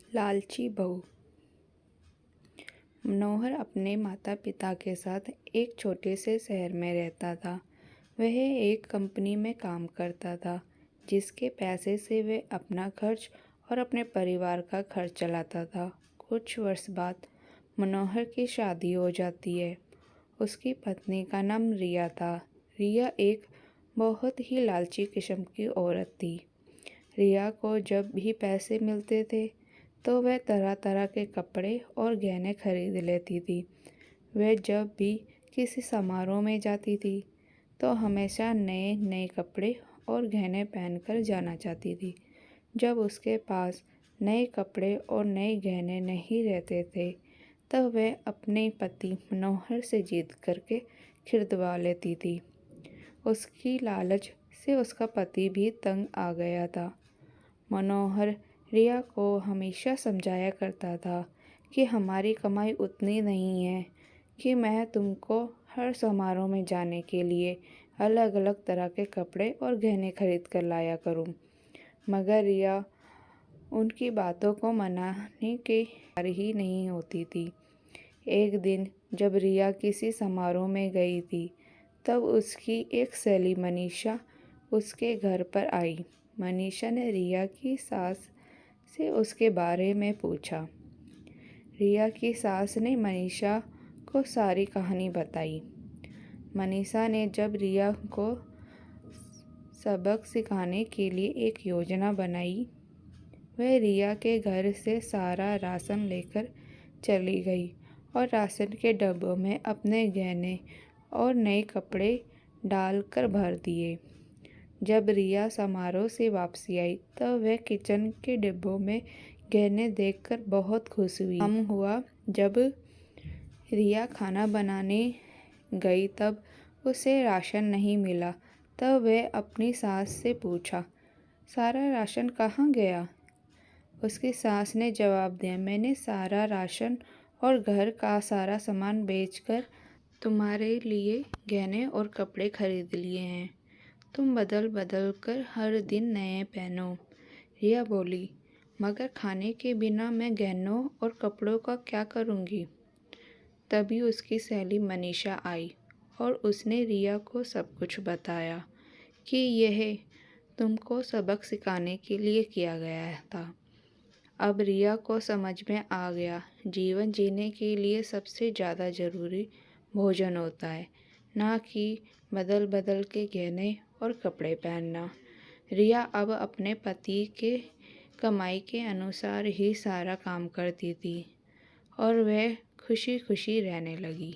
लालची बहू। मनोहर अपने माता पिता के साथ एक छोटे से शहर में रहता था। वह एक कंपनी में काम करता था, जिसके पैसे से वह अपना खर्च और अपने परिवार का खर्च चलाता था। कुछ वर्ष बाद मनोहर की शादी हो जाती है। उसकी पत्नी का नाम रिया था। रिया एक बहुत ही लालची किस्म की औरत थी। रिया को जब भी पैसे मिलते थे तो वह तरह तरह के कपड़े और गहने खरीद लेती थी। वह जब भी किसी समारोह में जाती थी तो हमेशा नए नए कपड़े और गहने पहनकर जाना चाहती थी। जब उसके पास नए कपड़े और नए गहने नहीं रहते थे तब वह अपने पति मनोहर से जिद करके खरीदवा लेती थी। उसकी लालच से उसका पति भी तंग आ गया था। मनोहर रिया को हमेशा समझाया करता था कि हमारी कमाई उतनी नहीं है कि मैं तुमको हर समारोह में जाने के लिए अलग अलग तरह के कपड़े और गहने खरीद कर लाया करूं। मगर रिया उनकी बातों को मनाने की तैयार ही नहीं होती थी। एक दिन जब रिया किसी समारोह में गई थी तब उसकी एक सहेली मनीषा उसके घर पर आई। मनीषा ने रिया की सास से उसके बारे में पूछा। रिया की सास ने मनीषा को सारी कहानी बताई। मनीषा ने जब रिया को सबक सिखाने के लिए एक योजना बनाई, वह रिया के घर से सारा राशन लेकर चली गई और राशन के डब्बों में अपने गहने और नए कपड़े डालकर भर दिए। जब रिया समारोह से वापसी आई तब वह किचन के डिब्बों में गहने देखकर बहुत खुश हुई। शाम हुआ जब रिया खाना बनाने गई तब उसे राशन नहीं मिला। तब वह अपनी सास से पूछा, सारा राशन कहाँ गया? उसकी सास ने जवाब दिया, मैंने सारा राशन और घर का सारा सामान बेचकर तुम्हारे लिए गहने और कपड़े खरीद लिए हैं। तुम बदल बदल कर हर दिन नए पहनो। रिया बोली, मगर खाने के बिना मैं गहनों और कपड़ों का क्या करूँगी? तभी उसकी सहेली मनीषा आई और उसने रिया को सब कुछ बताया कि यह तुमको सबक सिखाने के लिए किया गया था। अब रिया को समझ में आ गया, जीवन जीने के लिए सबसे ज़्यादा ज़रूरी भोजन होता है, ना कि बदल बदल के गहने और कपड़े पहनना। रिया अब अपने पति के कमाई के अनुसार ही सारा काम करती थी और वह खुशी खुशी रहने लगी।